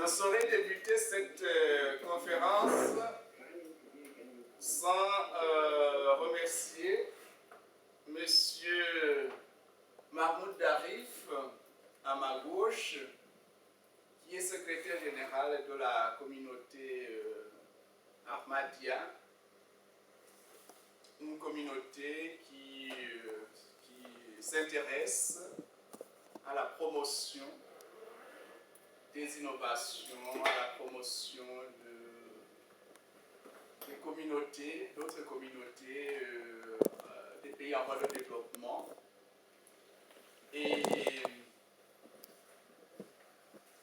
ne saurais débuter cette conférence sans remercier Monsieur Mahmoud Darif, à ma gauche, qui est secrétaire général de la communauté Ahmadiyya, une communauté qui s'intéresse à la promotion des innovations, à la promotion des communautés, d'autres communautés des pays en voie de développement. Et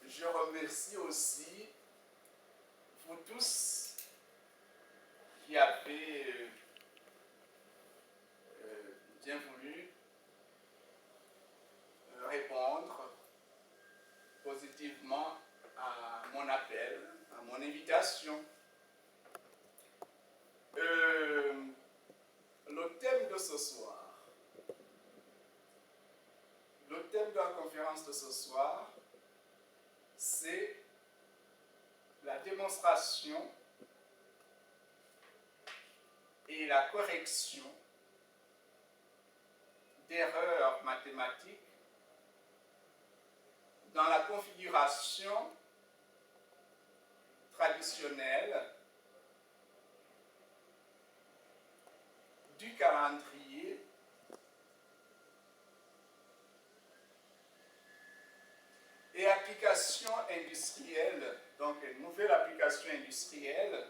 je remercie aussi vous tous qui avez bien voulu répondre positivement à mon appel, à mon invitation. Le thème de ce soir, le thème de la conférence de ce soir, c'est la démonstration et la correction d'erreurs mathématiques dans la configuration traditionnelle du calendrier et application industrielle, donc une nouvelle application industrielle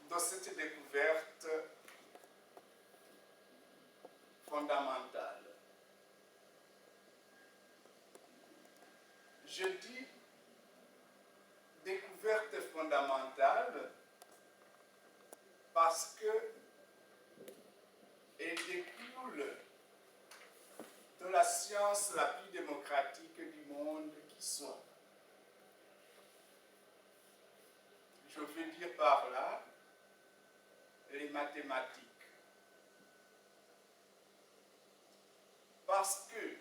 de cette découverte fondamentale. Je dis découverte fondamentale parce que elle découle de la science la plus démocratique du monde qui soit. Je veux dire par là les mathématiques. Parce que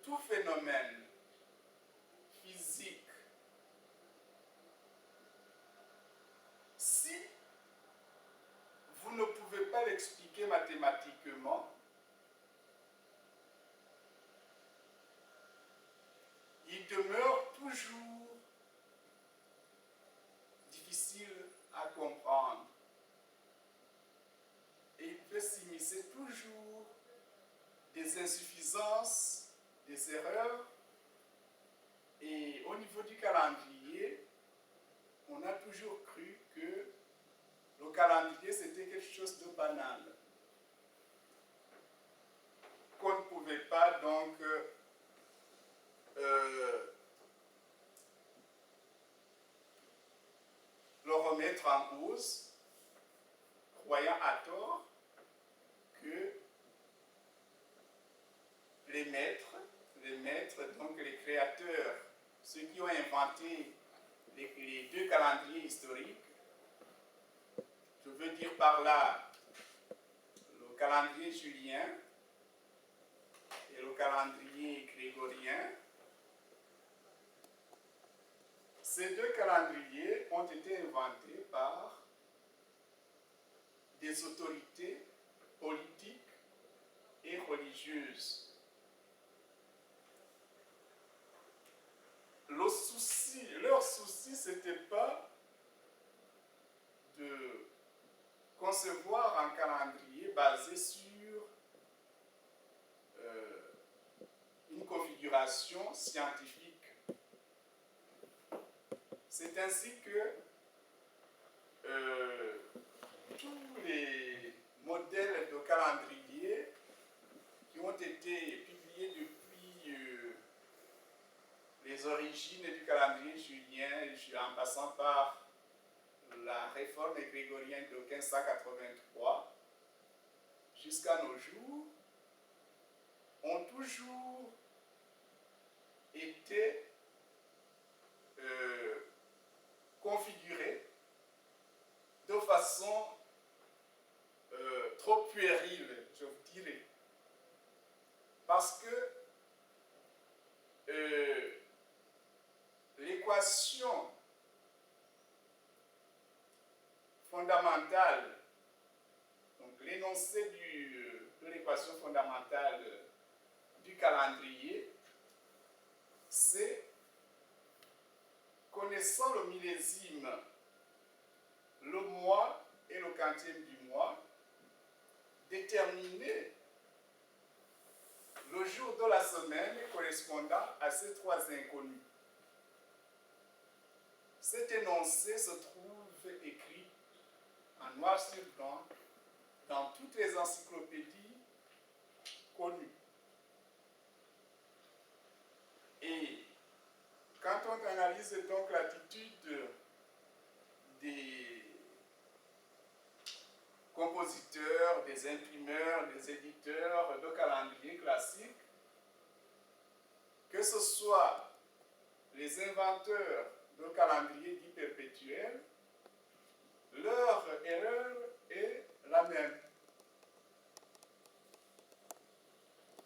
tout phénomène physique, si vous ne pouvez pas l'expliquer mathématiquement, il demeure toujours difficile à comprendre. Et il peut s'immiscer toujours des insuffisances, des erreurs. Et au niveau du calendrier, on a toujours cru que le calendrier c'était quelque chose de banal, qu'on ne pouvait pas donc le remettre en cause, croyant à tort que les maîtres, donc les créateurs, ceux qui ont inventé les deux calendriers historiques, je veux dire par là le calendrier julien et le calendrier grégorien. Ces deux calendriers ont été inventés par des autorités politiques et religieuses. Leur souci, ce n'était pas de concevoir un calendrier basé sur une configuration scientifique. C'est ainsi que tous les modèles de calendrier qui ont été publiés depuis les origines du calendrier julien, en passant par la réforme grégorienne de 1583 jusqu'à nos jours, ont toujours été configurés de façon façon trop puérile, je vous dirais. Parce que l'équation fondamentale, donc l'énoncé de l'équation fondamentale du calendrier, c'est, connaissant le millésime, le mois et le quantième du mois, déterminer le jour de la semaine correspondant à ces trois inconnus. Cet énoncé se trouve écrit en noir sur blanc dans toutes les encyclopédies connues. Et quand on analyse donc l'attitude des compositeurs, des imprimeurs, des éditeurs de calendriers classiques, que ce soit les inventeurs de calendriers dits perpétuels, leur erreur est la même.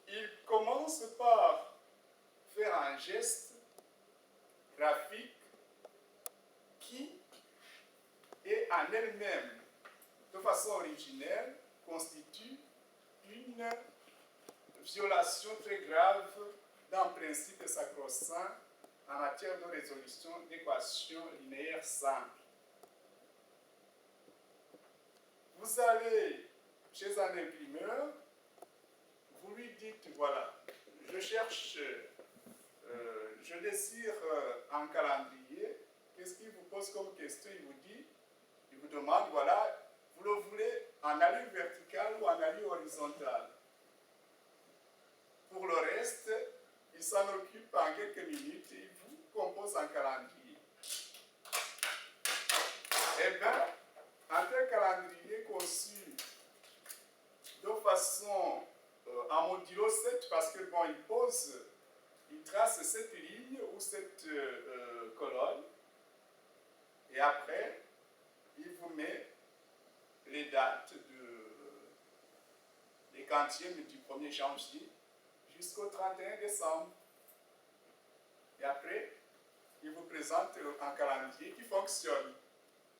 Ils commencent par faire un geste graphique qui est en elle-même, de façon originelle, constitue une violation très grave d'un principe sacro-saint en matière de résolution d'équations linéaires simples. Vous allez chez un imprimeur, vous lui dites, voilà, je cherche, je désire un calendrier. Qu'est-ce qu'il vous pose comme question? Il vous demande, voilà, vous le voulez en allure verticale ou en allure horizontale. Pour le reste, il s'en occupe en quelques minutes et il vous compose un calendrier. Eh bien, un tel calendrier conçu de façon en modulo 7, parce que bon, il trace cette ligne ou cette colonne, et après, il vous met les dates des quantièmes du 1er janvier jusqu'au 31 décembre. Et après, il vous présente un calendrier qui fonctionne.